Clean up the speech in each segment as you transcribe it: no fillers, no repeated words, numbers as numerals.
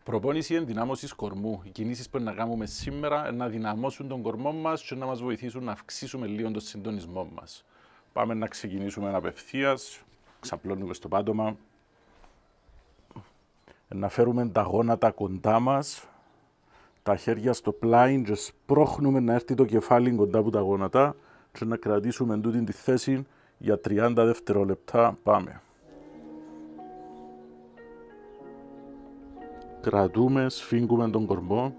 Προπόνηση ενδυνάμωσης κορμού. Οι κινήσεις που να κάνουμε σήμερα να δυναμώσουν τον κορμό μας και να μας βοηθήσουν να αυξήσουμε λίγο τον συντονισμό μας. Πάμε να ξεκινήσουμε απευθείας. Ξαπλώνουμε στο πάτωμα. Να φέρουμε τα γόνατα κοντά μας. Τα χέρια στο πλάι και σπρώχνουμε να έρθει το κεφάλι κοντά από τα γόνατα και να κρατήσουμε τούτη τη θέση για 30 δευτερόλεπτα. Πάμε. Κρατούμε, σφίγγουμε τον κορμό.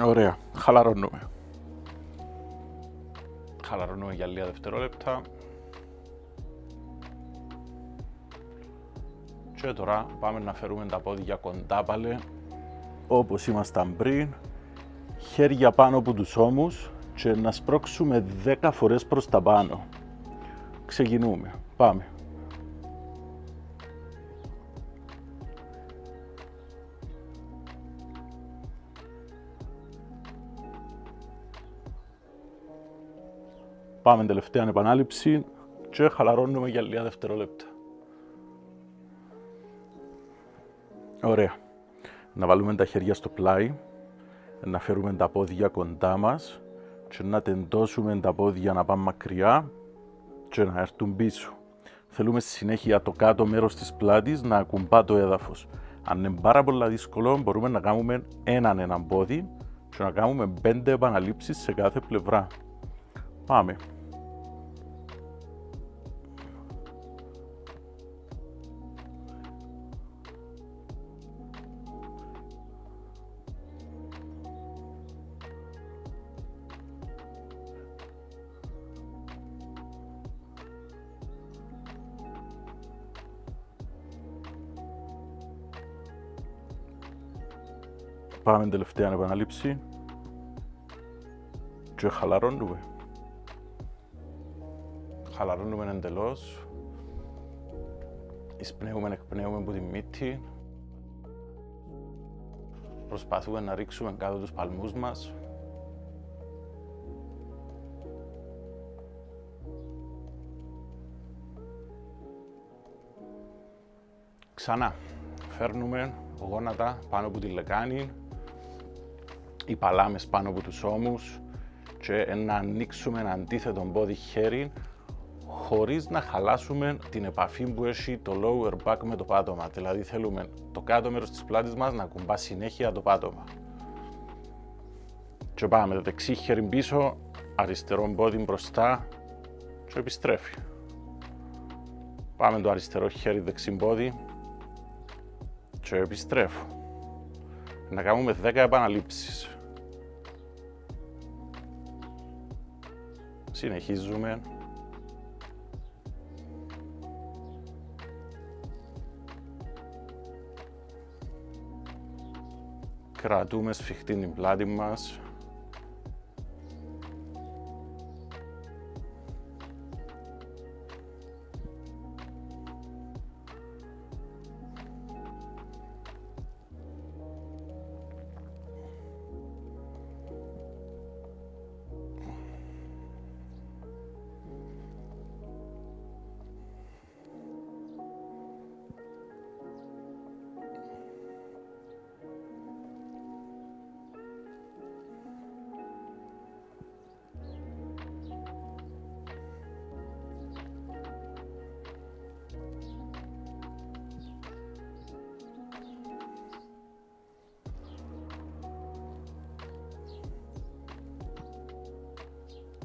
Ωραία, χαλαρώνουμε. Χαλαρώνουμε για λίγα δευτερόλεπτα. Και τώρα πάμε να φέρουμε τα πόδια κοντά πάλι, όπως ήμασταν πριν. Χέρια πάνω από τους ώμους και να σπρώξουμε 10 φορές προς τα πάνω. Ξεκινούμε. Πάμε. Πάμε τελευταία επανάληψη και χαλαρώνουμε για λίγα δευτερόλεπτα. Ωραία. Να βάλουμε τα χέρια στο πλάι, να φέρουμε τα πόδια κοντά μας και να τεντώσουμε τα πόδια να πάμε μακριά και να έρθουν πίσω. Θέλουμε στη συνέχεια το κάτω μέρος της πλάτης να ακουμπά το έδαφος. Αν είναι πάρα πολύ δύσκολο, μπορούμε να κάνουμε έναν πόδι και να κάνουμε 5 επαναλήψεις σε κάθε πλευρά. Πάμε. Πάμε τελευταία επανάληψη και χαλαρώνουμε. Χαλαρώνουμε εντελώς. Εισπνέουμε, εκπνέουμε από τη μύτη. Προσπαθούμε να ρίξουμε κάτω τους παλμούς μας. Ξανά. Φέρνουμε γόνατα πάνω από τη λεκάνη. Οι παλάμες πάνω από τους ώμους και να ανοίξουμε ένα αντίθετο πόδι χέρι χωρίς να χαλάσουμε την επαφή που έχει το lower back με το πάτωμα. Δηλαδή θέλουμε το κάτω μέρος της πλάτης μας να κουμπά συνέχεια το πάτωμα. Και πάμε το δεξί χέρι πίσω, αριστερό πόδι μπροστά και επιστρέφει. Πάμε το αριστερό χέρι δεξί πόδι και επιστρέφω. Να κάνουμε 10 επαναλήψεις. Συνεχίζουμε. Κρατούμε σφιχτή την πλάτη μας.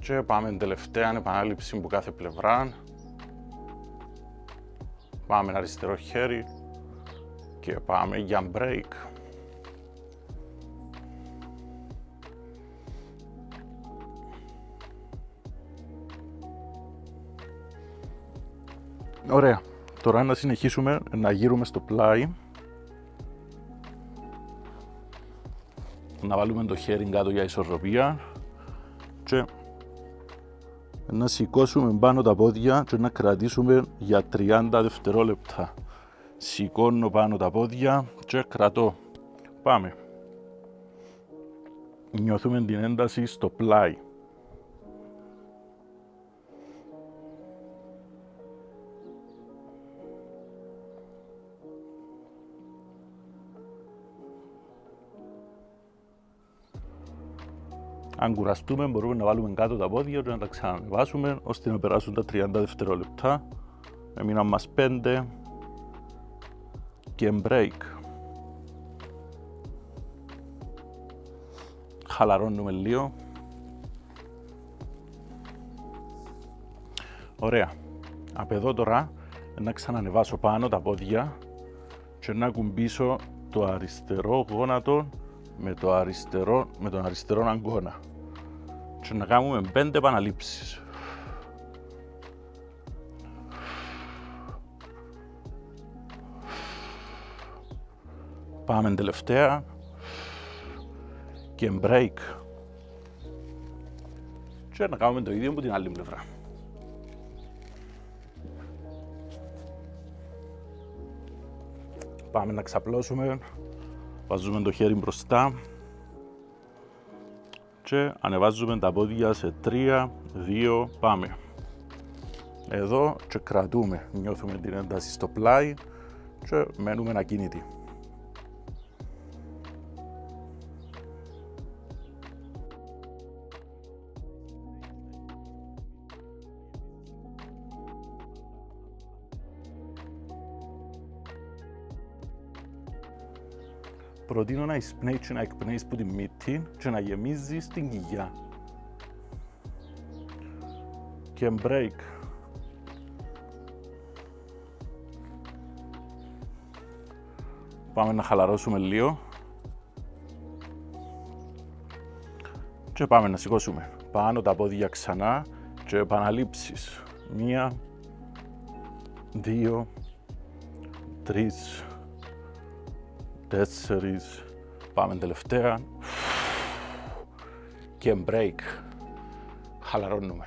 Και πάμε την τελευταία επανάληψη από κάθε πλευρά. Πάμε αριστερό χέρι και πάμε για break. Ωραία. Τώρα να συνεχίσουμε να γύρουμε στο πλάι. Να βάλουμε το χέρι κάτω για ισορροπία και Να σηκώσουμε πάνω τα πόδια και να κρατήσουμε για 30 δευτερόλεπτα. Σηκώνω πάνω τα πόδια και κρατώ. Πάμε. Νιώθουμε την ένταση στο πλάι. Αν κουραστούμε, μπορούμε να βάλουμε κάτω τα πόδια και να τα ξανανεβάσουμε ώστε να περάσουν τα 30 δευτερόλεπτα. Έμειναν μας 5 και break. Χαλαρώνουμε λίγο. Ωραία. Από εδώ τώρα να ξανανεβάσω πάνω τα πόδια και να κουμπίσω το αριστερό γόνατο με τον αριστερό αγκώνα. Και να κάνουμε 5 επαναλήψεις. Πάμε τελευταία και break. Και να κάνουμε το ίδιο από την άλλη πλευρά. Πάμε να ξαπλώσουμε. Βάζουμε το χέρι μπροστά και ανεβάζουμε τα πόδια σε 3, 2, πάμε. Εδώ και κρατούμε, νιώθουμε την ένταση στο πλάι και μένουμε ακίνητοι. Προτείνω να εισπνέεις και να εκπνέεις που τη μύτη και να γεμίζεις την κοιλιά. Και break. Πάμε να χαλαρώσουμε λίγο. Και πάμε να σηκώσουμε πάνω τα πόδια ξανά και επαναλήψεις. 1, 2, 3, 4, πάμε τελευταία και break. Χαλαρώνουμε.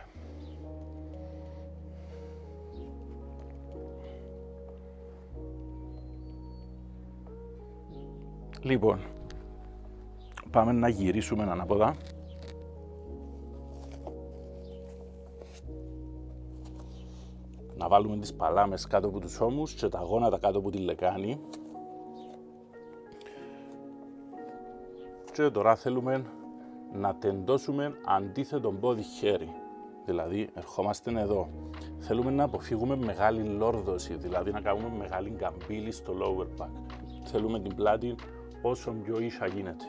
Λοιπόν, πάμε να γυρίσουμε ανάποδα. Να βάλουμε τις παλάμες κάτω από τους ώμους και τα γόνατα κάτω από τη λεκάνη. Και τώρα θέλουμε να τεντώσουμε αντίθετο πόδι-χέρι. Δηλαδή, ερχόμαστε εδώ. Θέλουμε να αποφύγουμε μεγάλη λόρδωση, δηλαδή να κάνουμε μεγάλη καμπύλη στο lower back. Θέλουμε την πλάτη όσο πιο ίσα γίνεται.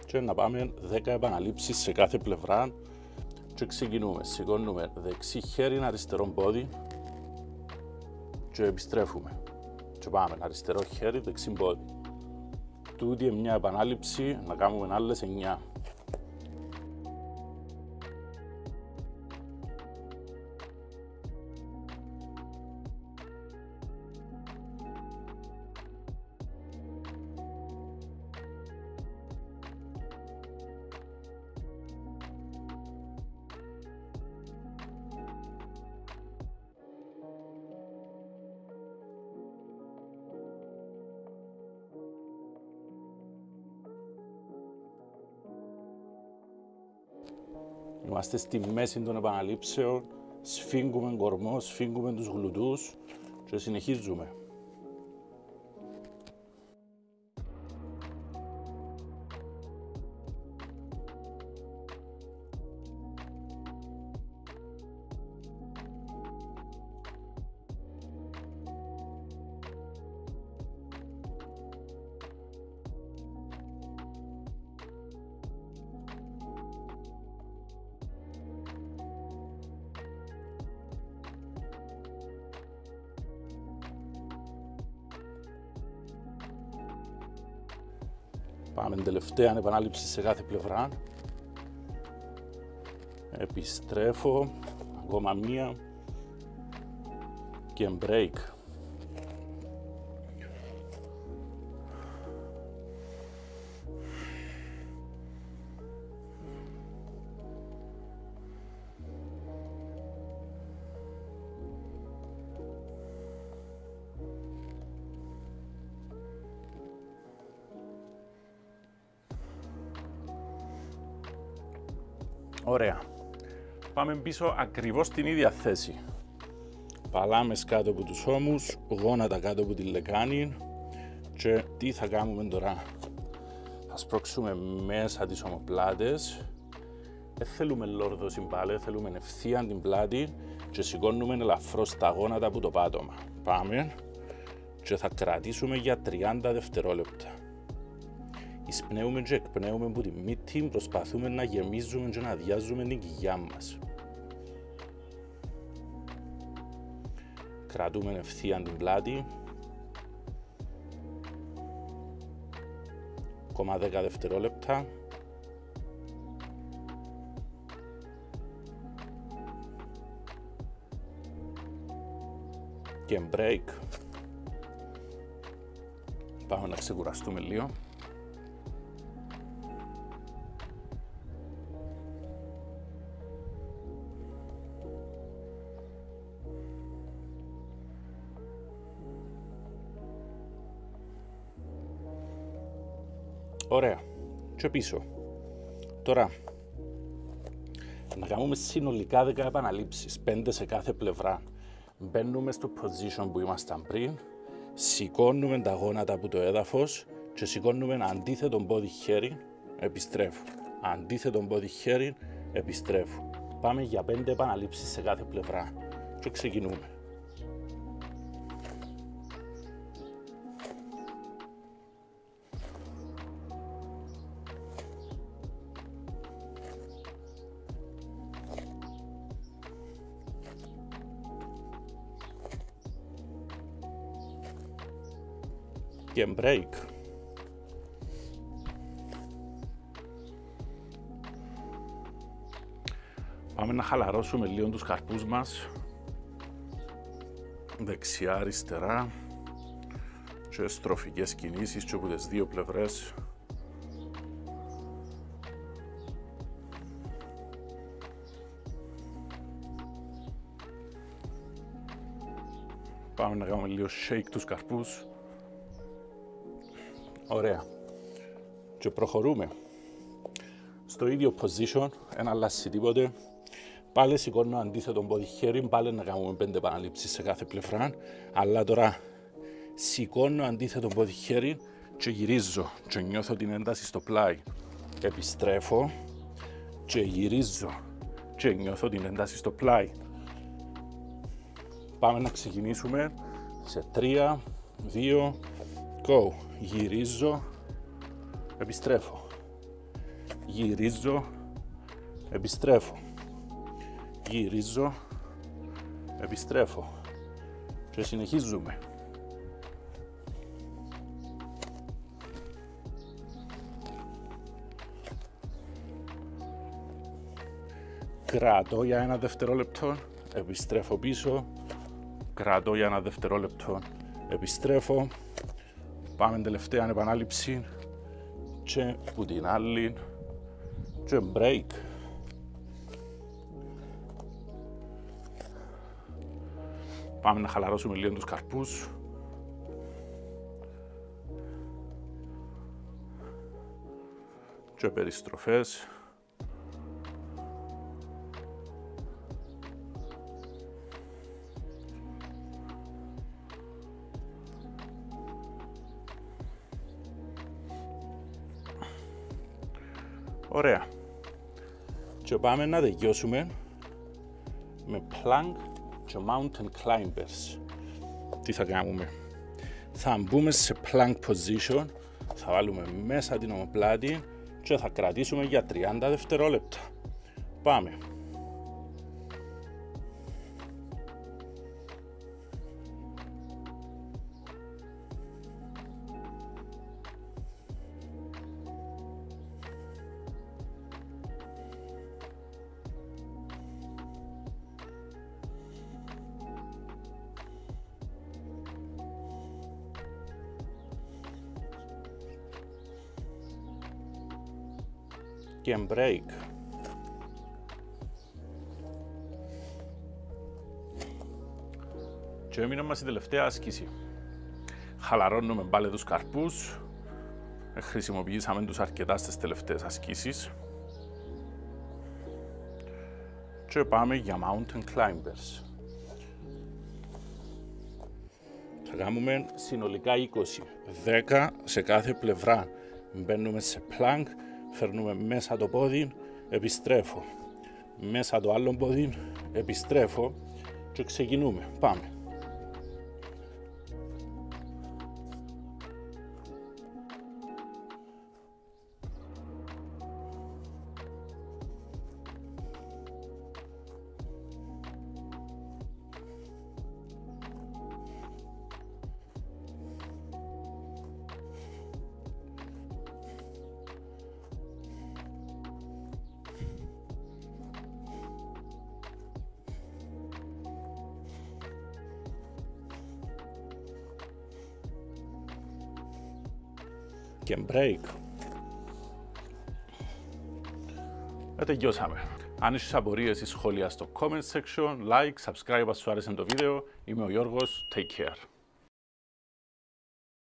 Και να πάμε 10 επαναλήψεις σε κάθε πλευρά και ξεκινούμε. Σηκώνουμε δεξί χέρι, αριστερό πόδι και επιστρέφουμε. Και πάμε αριστερό χέρι, δεξί πόδι. Τούτη είναι μια επανάληψη, να κάνουμε άλλες 9. Είμαστε στη μέση των επαναλήψεων, σφίγγουμε κορμό, σφίγγουμε τους γλουτούς και συνεχίζουμε. Πάμε τελευταία επανάληψη σε κάθε πλευρά. Επιστρέφω, ακόμα μία και break. Ωραία. Πάμε πίσω ακριβώς στην ίδια θέση. Παλάμες κάτω από τους ώμους, γόνατα κάτω από τη λεκάνη και τι θα κάνουμε τώρα. Θα σπρώξουμε μέσα τις ομοπλάτες. Δεν θέλουμε λόρδωση πάλι, θέλουμε ευθεία την πλάτη και σηκώνουμε ελαφρώς τα γόνατα από το πάτωμα. Πάμε και θα κρατήσουμε για 30 δευτερόλεπτα. Εισπνέουμε και εκπνέουμε από τη μύτη, προσπαθούμε να γεμίζουμε και να αδειάζουμε την κοιλιά μας. Κρατούμε ευθεία την πλάτη. Ακόμα 10 δευτερόλεπτα. Και break. Πάμε να ξεκουραστούμε λίγο. Ωραία. Και πίσω. Τώρα, να κάνουμε συνολικά 10 επαναλήψεις, 5 σε κάθε πλευρά. Μπαίνουμε στο position που ήμασταν πριν, σηκώνουμε τα γόνατα από το έδαφος και σηκώνουμε αντίθετο πόδι-χέρι, επιστρέφω. Αντίθετο πόδι-χέρι, επιστρέφω. Πάμε για 5 επαναλήψεις σε κάθε πλευρά και ξεκινούμε. Και break. Πάμε να χαλαρώσουμε λίγο τους καρπούς μας. Δεξιά, αριστερά. Και στροφικές κινήσεις και από τις δύο πλευρές. Πάμε να κάνουμε λίγο shake τους καρπούς. Ωραία. Και προχωρούμε. Στο ίδιο position, ένα αλλάζει τίποτε. Πάλι σηκώνω αντίθετο πόδι-χέρι, πάλι να κάνουμε 5 επαναλήψεις σε κάθε πλευρά. Αλλά τώρα σηκώνω αντίθετο πόδι-χέρι και γυρίζω και νιώθω την ένταση στο πλάι. Επιστρέφω και γυρίζω και νιώθω την ένταση στο πλάι. Πάμε να ξεκινήσουμε σε 3, 2, go. Γυρίζω, επιστρέφω. Γυρίζω, επιστρέφω. Γυρίζω, επιστρέφω. Και συνεχίζουμε. Κρατώ για ένα δευτερόλεπτο, επιστρέφω πίσω. Κρατώ για ένα δευτερόλεπτο, επιστρέφω. Πάμε τελευταία επανάληψη και που την άλλη και break. Πάμε να χαλαρώσουμε λίγο τους καρπούς. Και περιστροφές. Ωραία. Και πάμε να τελειώσουμε με plank και mountain climbers. Τι θα κάνουμε? Θα μπούμε σε plank position, θα βάλουμε μέσα την ομοπλάτη και θα κρατήσουμε για 30 δευτερόλεπτα. Πάμε. Και break. Και έμεινε μας η τελευταία άσκηση. Χαλαρώνουμε πάλι τους καρπούς. Χρησιμοποιήσαμε τους αρκετά στις τελευταίες ασκήσεις. και πάμε για mountain climbers. Θα κάνουμε συνολικά 20, 10 σε κάθε πλευρά. Μπαίνουμε σε plank, φέρνουμε μέσα το πόδι, επιστρέφω. Μέσα το άλλο πόδι, επιστρέφω και ξεκινούμε. Πάμε. Και break. Τελειώσαμε. Αν έχεις απορίες ή σχόλια στο comment section, like, subscribe αν σου άρεσε το βίντεο. Είμαι ο Γιώργος, take care.